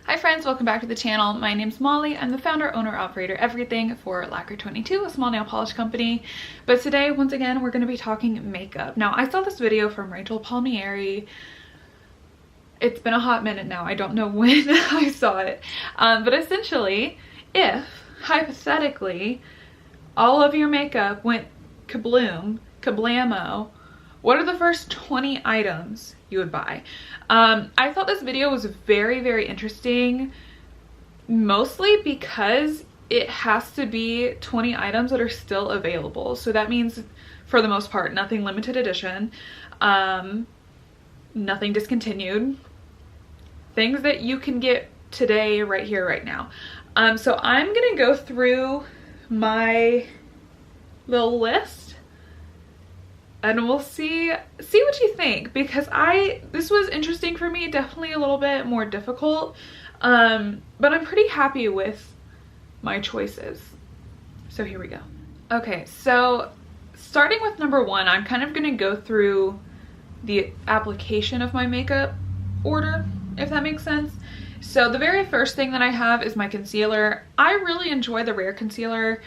Hi friends, welcome back to the channel. My name's Molly. I'm the founder, owner, operator, everything for Lacquer22, a small nail polish company. But today, once again, we're going to be talking makeup. Now, I saw this video from Rachel Palmieri. It's been a hot minute now. I don't know when I saw it. But essentially, if, hypothetically, all of your makeup went kabloom, kablamo, what are the first 20 items you would buy? I thought this video was very, very interesting, mostly because it has to be 20 items that are still available. So that means, for the most part, nothing limited edition, nothing discontinued, things that you can get today, right here, right now. So I'm gonna go through my little list and we'll see what you think, because this was interesting for me, definitely a little bit more difficult, but I'm pretty happy with my choices. So here we go. Okay, so starting with number one, I'm kind of gonna go through the application of my makeup order, if that makes sense. So the very first thing that I have is my concealer. I really enjoy the Rare concealer.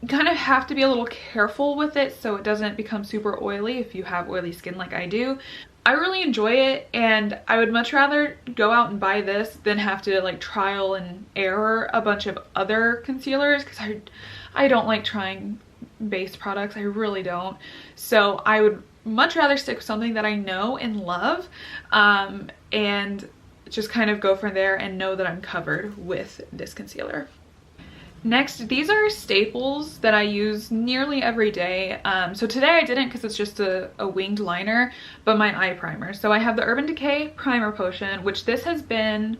Kind of have to be a little careful with it so it doesn't become super oily if you have oily skin like I do. I really enjoy it, and I would much rather go out and buy this than have to like trial and error a bunch of other concealers, because I don't like trying base products. I really don't. So I would much rather stick with something that I know and love, and just kind of go from there and know that I'm covered with this concealer. Next, these are staples that I use nearly every day. So today I didn't, because it's just a winged liner, but my eye primer. So I have the Urban Decay Primer Potion, which this has been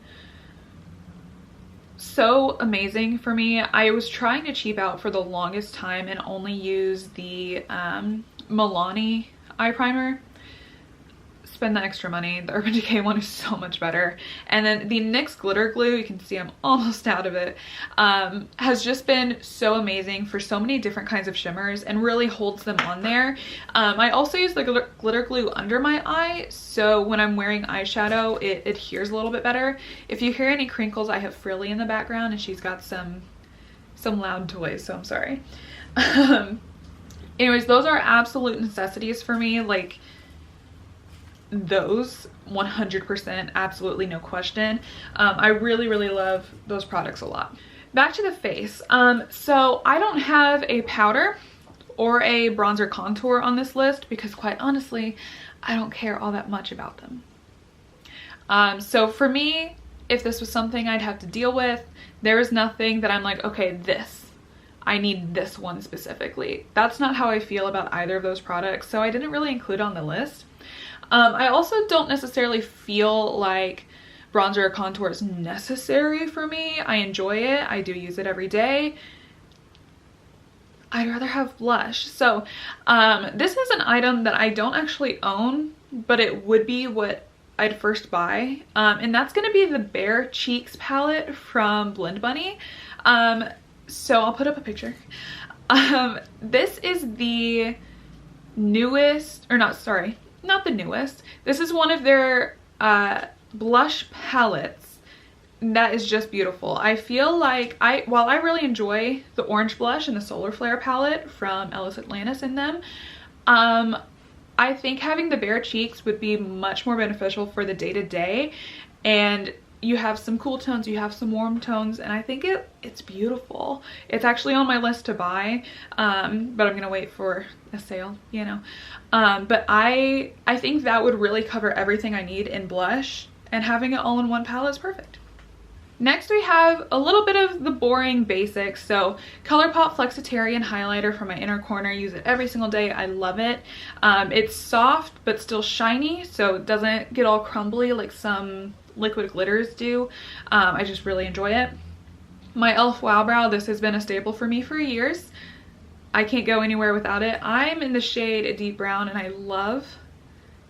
so amazing for me. I was trying to cheap out for the longest time and only use the Milani eye primer. Spend the extra money. The Urban Decay one is so much better. And then the NYX Glitter Glue, you can see I'm almost out of it, has just been so amazing for so many different kinds of shimmers and really holds them on there. I also use the glitter glue under my eye, so when I'm wearing eyeshadow, it adheres a little bit better. If you hear any crinkles, I have Frilly in the background and she's got some loud toys, so I'm sorry. Anyways, those are absolute necessities for me. Like, those 100%, absolutely no question. I really love those products a lot. Back to the face. So I don't have a powder or a bronzer contour on this list because, quite honestly, I don't care all that much about them. So for me, if this was something I'd have to deal with, there is nothing that I'm like, okay, I need this one specifically. That's not how I feel about either of those products, so I didn't really include it on the list. I also don't necessarily feel like bronzer or contour is necessary for me. I enjoy it. I do use it every day. I'd rather have blush. So this is an item that I don't actually own, but it would be what I'd first buy. And that's going to be the Bare Cheeks palette from Blend Bunny. So I'll put up a picture. This is the newest, or not the newest. This is one of their blush palettes that is just beautiful. I feel like while I really enjoy the orange blush and the Solar Flare palette from Ellis, Atlantis in them, I think having the Bare Cheeks would be much more beneficial for the day-to-day. And you have some cool tones, you have some warm tones, and I think it's beautiful. It's actually on my list to buy, but I'm gonna wait for a sale, you know. But I think that would really cover everything I need in blush, and having it all in one palette is perfect. Next, we have a little bit of the boring basics. So Colourpop Flexitarian highlighter for my inner corner. Use it every single day. I love it. It's soft but still shiny, so it doesn't get all crumbly like some liquid glitters do. I just really enjoy it. My e.l.f. WowBrow, this has been a staple for me for years. I can't go anywhere without it. I'm in the shade a deep brown and I love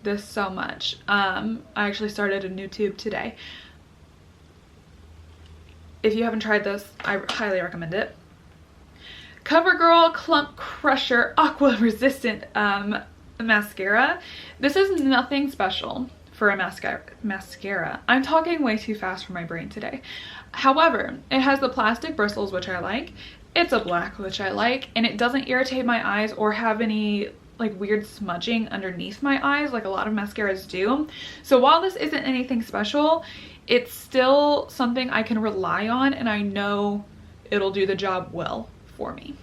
this so much. I actually started a new tube today. If you haven't tried this, I highly recommend it. Covergirl Clump Crusher Aqua Resistant mascara. This is nothing special for a mascara. I'm talking way too fast for my brain today. However, it has the plastic bristles, which I like. It's a black, which I like, and it doesn't irritate my eyes or have any like weird smudging underneath my eyes like a lot of mascaras do. So while this isn't anything special, it's still something I can rely on, and I know it'll do the job well for me.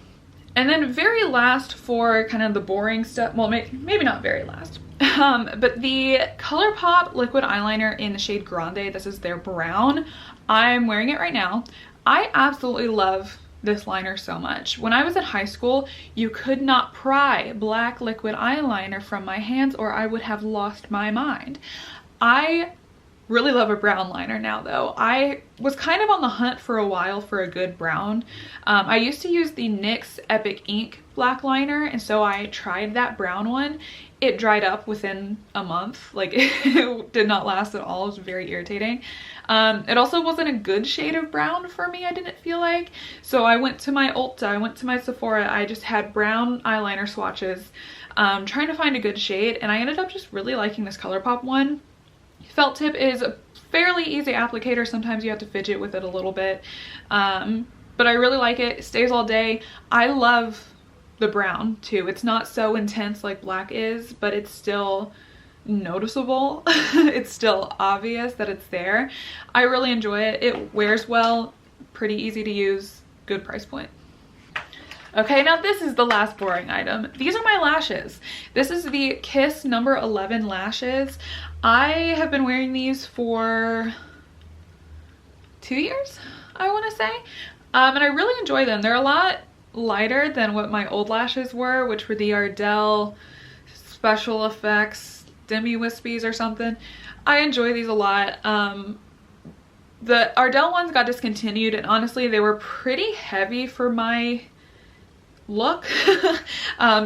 And then very last for kind of the boring stuff, well, maybe not very last, but the Colourpop liquid eyeliner in the shade Grande. This is their brown. I'm wearing it right now. I absolutely love this liner so much. When I was in high school, you could not pry black liquid eyeliner from my hands or I would have lost my mind. I really love a brown liner now though. I was kind of on the hunt for a while for a good brown. I used to use the NYX Epic Ink black liner, and so I tried that brown one. It dried up within a month. Like it did not last at all. It was very irritating. It also wasn't a good shade of brown for me, I didn't feel like. So I went to my Ulta, I went to my Sephora, I just had brown eyeliner swatches, trying to find a good shade, and I ended up just really liking this Colourpop one. Felt tip is a fairly easy applicator. Sometimes you have to fidget with it a little bit, but I really like it. It stays all day. I love the brown too. It's not so intense like black is, but it's still noticeable. It's still obvious that it's there. I really enjoy it. It wears well, pretty easy to use, good price point. Okay, now this is the last boring item. These are my lashes. This is the Kiss number 11 lashes. I have been wearing these for 2 years, I want to say, and I really enjoy them. They're a lot lighter than what my old lashes were, which were the Ardell Special Effects Demi Wispies or something. I enjoy these a lot. The Ardell ones got discontinued, and honestly they were pretty heavy for my look.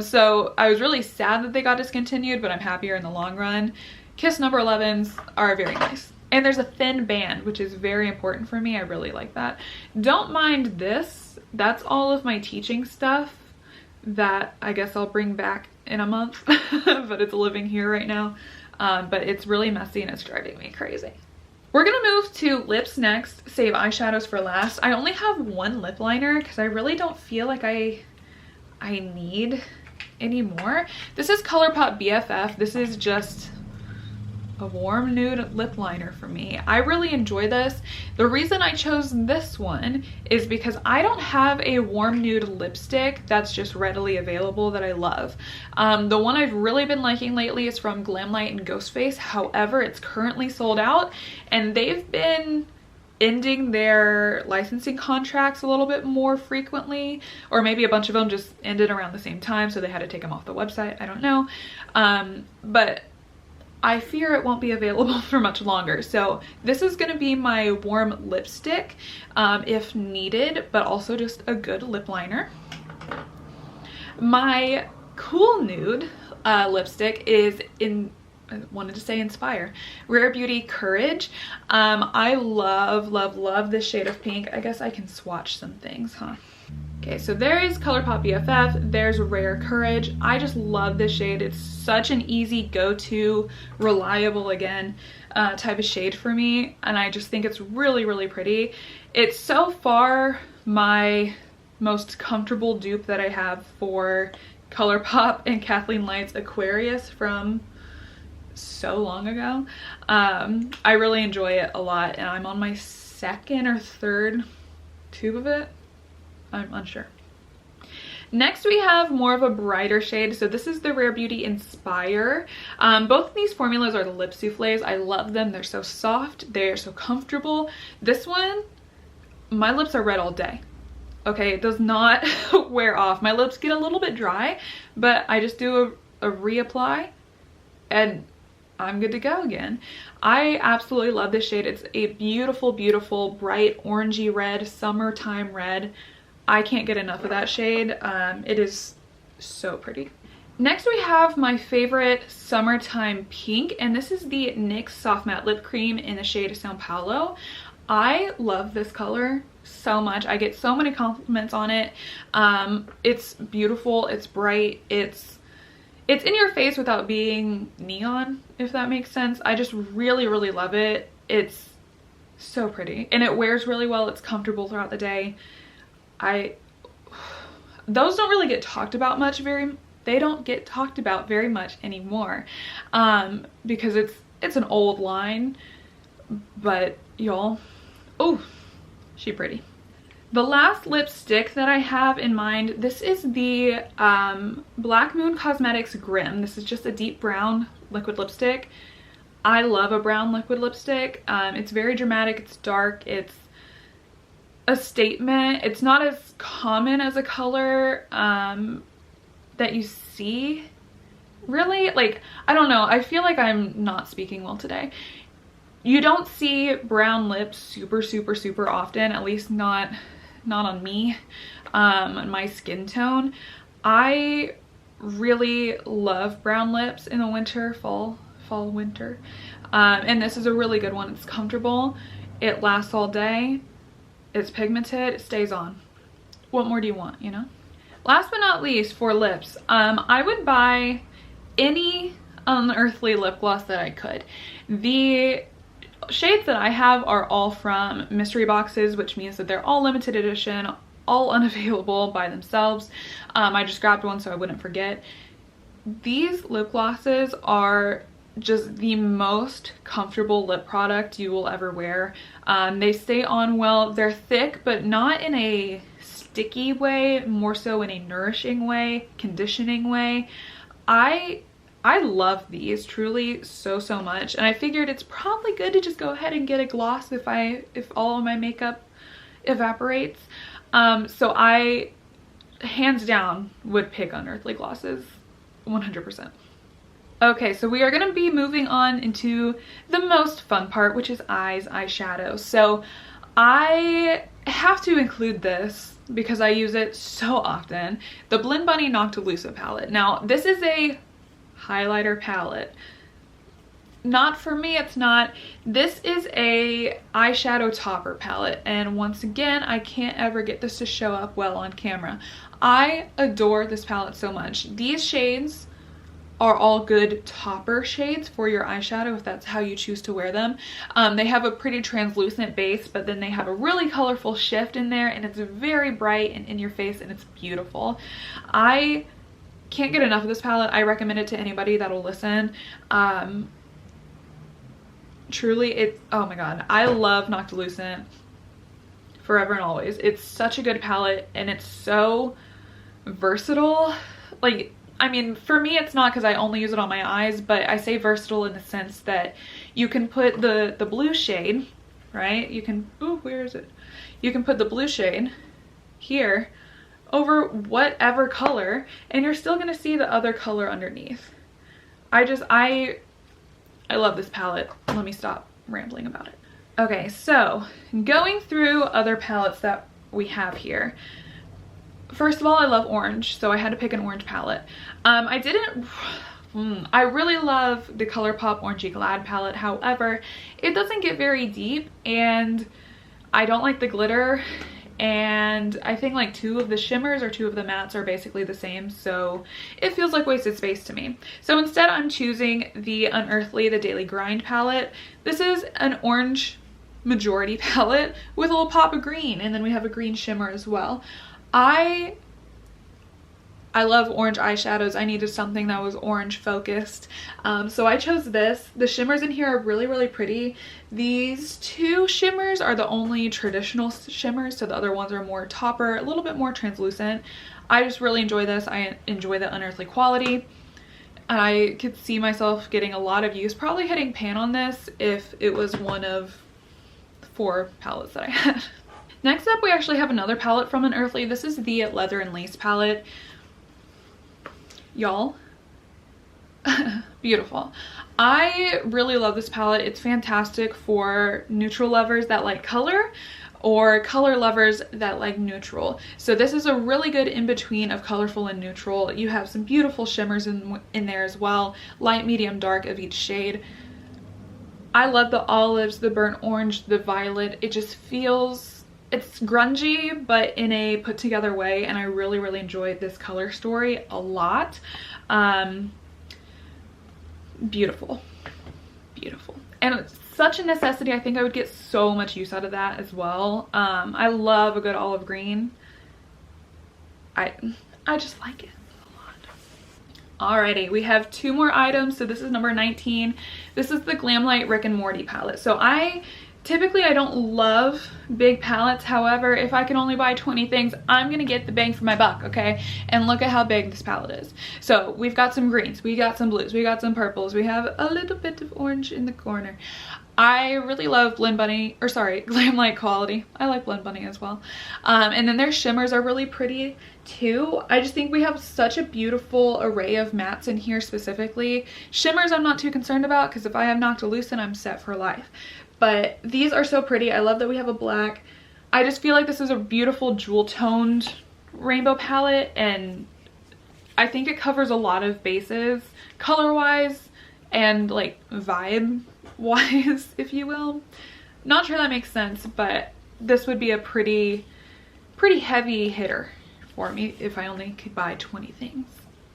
So I was really sad that they got discontinued, but I'm happier in the long run. Kiss number 11s are very nice. And there's a thin band, which is very important for me. I really like that. Don't mind this. That's all of my teaching stuff that I guess I'll bring back in a month, but it's living here right now. But it's really messy and it's driving me crazy. We're gonna move to lips next, save eyeshadows for last. I only have one lip liner because I really don't feel like I need any more. This is Colourpop BFF. This is just a warm nude lip liner for me. I really enjoy this. The reason I chose this one is because I don't have a warm nude lipstick that's just readily available that I love. The one I've really been liking lately is from Glamlite and Ghostface. However, it's currently sold out, and they've been ending their licensing contracts a little bit more frequently, or maybe a bunch of them just ended around the same time, so they had to take them off the website. I don't know. But I fear it won't be available for much longer. So this is gonna be my warm lipstick if needed, but also just a good lip liner. My cool nude lipstick is I wanted to say Inspire. Rare Beauty Courage. I love this shade of pink. I guess I can swatch some things, huh? Okay, so there is Colourpop BFF, there's Rare Courage. I just love this shade. It's such an easy go-to, reliable again, type of shade for me, and I just think it's really, really pretty. It's so far my most comfortable dupe that I have for Colourpop and Kathleen Light's Aquarius from so long ago. I really enjoy it a lot, and I'm on my second or third tube of it. I'm unsure. Next we have more of a brighter shade. So this is the Rare Beauty Inspire. Both of these formulas are the lip souffles. I love them. They're so soft. They're so comfortable. This one, my lips are red all day. Okay, it does not wear off. My lips get a little bit dry, but I just do a reapply and I'm good to go again. I absolutely love this shade. It's a beautiful, beautiful, bright orangey red, summertime red. I can't get enough of that shade. It is so pretty. Next we have my favorite summertime pink, and this is the NYX Soft Matte Lip Cream in the shade San Paulo. I love this color so much. I get so many compliments on it. It's beautiful, it's bright, it's it's in your face without being neon, if that makes sense. I just really, really love it. It's so pretty and it wears really well. It's comfortable throughout the day. Those don't really get talked about much they don't get talked about very much anymore, because it's an old line, but y'all, oh, she pretty. The last lipstick that I have in mind, this is the Black Moon Cosmetics Grim. This is just a deep brown liquid lipstick. I love a brown liquid lipstick. It's very dramatic, it's dark, it's a statement. It's not as common as a color that you see, really. Like, I don't know, I feel like I'm not speaking well today. You don't see brown lips super often, at least not on me, on my skin tone. I really love brown lips in the winter, fall winter, and this is a really good one. It's comfortable, it lasts all day, it's pigmented, it stays on. What more do you want, you know? Last but not least, for lips, I would buy any Unearthly lip gloss that I could. The shades that I have are all from mystery boxes, which means that they're all limited edition, all unavailable by themselves. I just grabbed one so I wouldn't forget. These lip glosses are just the most comfortable lip product you will ever wear. They stay on well. They're thick, but not in a sticky way, more so in a nourishing way, conditioning way. I love these truly so much, and I figured it's probably good to just go ahead and get a gloss if all of my makeup evaporates. So I hands down would pick Unearthly glosses 100%. Okay, so we are going to be moving on into the most fun part, which is eyeshadow. So I have to include this because I use it so often, the Blend Bunny Noctilucent palette. Now, this is a highlighter palette. Not for me, it's not. This is a eyeshadow topper palette, and once again, I can't ever get this to show up well on camera. I adore this palette so much. These shades are all good topper shades for your eyeshadow if that's how you choose to wear them. They have a pretty translucent base, but then they have a really colorful shift in there, and it's very bright and in your face, and it's beautiful. I can't get enough of this palette. I recommend it to anybody that'll listen. Truly, oh my god, I love Noctilucent forever and always. It's such a good palette, and it's so versatile. Like, I mean, for me it's not because I only use it on my eyes, but I say versatile in the sense that you can put the blue shade, right? You can, ooh, where is it? You can put the blue shade here over whatever color, and you're still gonna see the other color underneath. I love this palette. Let me stop rambling about it. Okay, so going through other palettes that we have here. First of all, I love orange, so I had to pick an orange palette. I really love the Colourpop Orangey Glad palette. However, it doesn't get very deep, and I don't like the glitter, and I think like 2 of the shimmers or 2 of the mattes are basically the same, so it feels like wasted space to me. So instead, I'm choosing the Unearthly The Daily Grind palette. This is an orange majority palette with a little pop of green, and then we have a green shimmer as well. I love orange eyeshadows. I needed something that was orange focused, so I chose this. The shimmers in here are really pretty. These 2 shimmers are the only traditional shimmers, so the other ones are more topper, a little bit more translucent. I just really enjoy this. I enjoy the unearthly quality. I could see myself getting a lot of use, probably hitting pan on this if it was one of 4 palettes that I had. Next up, we actually have another palette from Unearthly. This is the Leather and Lace palette. Y'all, beautiful. I really love this palette. It's fantastic for neutral lovers that like color, or color lovers that like neutral. So this is a really good in-between of colorful and neutral. You have some beautiful shimmers in there as well, light, medium, dark of each shade. I love the olives, the burnt orange, the violet. It just feels it's grungy, but in a put together way, and I really, really enjoyed this color story a lot. Beautiful, beautiful. And it's such a necessity. I think I would get so much use out of that as well. I love a good olive green. I just like it a lot. Alrighty, we have 2 more items. So this is number 19. This is the Glamlite Rick and Morty palette. So typically I don't love big palettes. However, if I can only buy 20 things, I'm gonna get the bang for my buck, okay? And look at how big this palette is. So we've got some greens, we got some blues, we got some purples, we have a little bit of orange in the corner. I really love Glamlite quality. I like Blend Bunny as well. And then their shimmers are really pretty too. I just think we have such a beautiful array of mattes in here specifically. Shimmers I'm not too concerned about because if I have Noctilucent, I'm set for life. But these are so pretty. I love that we have a black. I just feel like this is a beautiful jewel toned rainbow palette, and I think it covers a lot of bases color wise and like vibe wise, if you will. Not sure that makes sense, but this would be a pretty heavy hitter for me if I only could buy 20 things.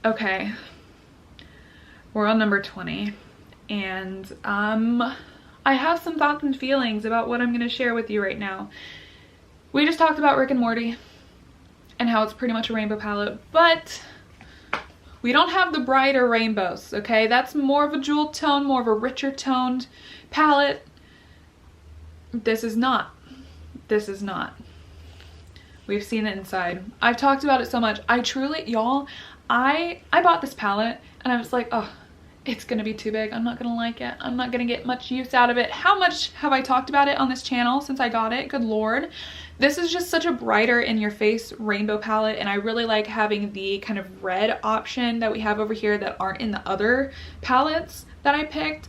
Okay, we're on number 20, and I have some thoughts and feelings about what I'm going to share with you right now. We just talked about Rick and Morty and how it's pretty much a rainbow palette, but we don't have the brighter rainbows, okay? That's more of a jewel tone, more of a richer toned palette. This is not. This is not. We've seen it inside. I've talked about it so much. I truly, y'all, I bought this palette and I was like, oh, it's gonna be too big. I'm not gonna like it. I'm not gonna get much use out of it. How much have I talked about it on this channel since I got it? Good Lord. This is just such a brighter in your face rainbow palette, and I really like having the kind of red option that we have over here that aren't in the other palettes that I picked.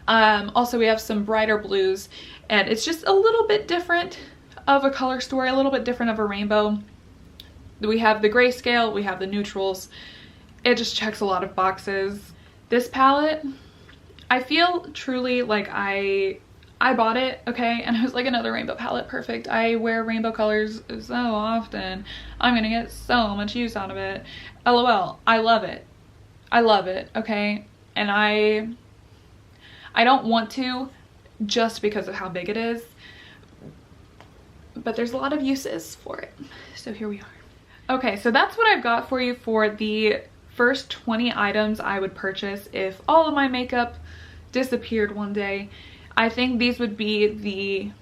Also, we have some brighter blues, and it's just a little bit different of a color story, a little bit different of a rainbow. We have the grayscale, we have the neutrals. It just checks a lot of boxes. This palette, I feel truly like I bought it, okay, and it was like another rainbow palette, perfect. I wear rainbow colors so often. I'm gonna get so much use out of it. LOL, I love it. I love it, okay? And I don't want to just because of how big it is, but there's a lot of uses for it. So here we are. Okay, so that's what I've got for you for the first 20 items I would purchase if all of my makeup disappeared one day. I think these would be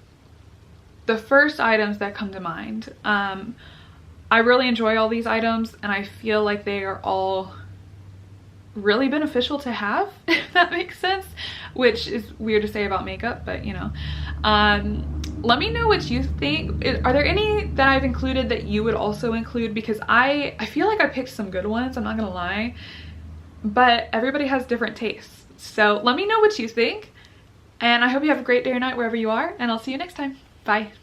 the first items that come to mind. I really enjoy all these items, and I feel like they are all really beneficial to have, if that makes sense, which is weird to say about makeup, but you know. Let me know what you think. Are there any that I've included that you would also include? Because I feel like I picked some good ones, I'm not gonna lie, but everybody has different tastes. So let me know what you think, and I hope you have a great day or night wherever you are, and I'll see you next time. Bye.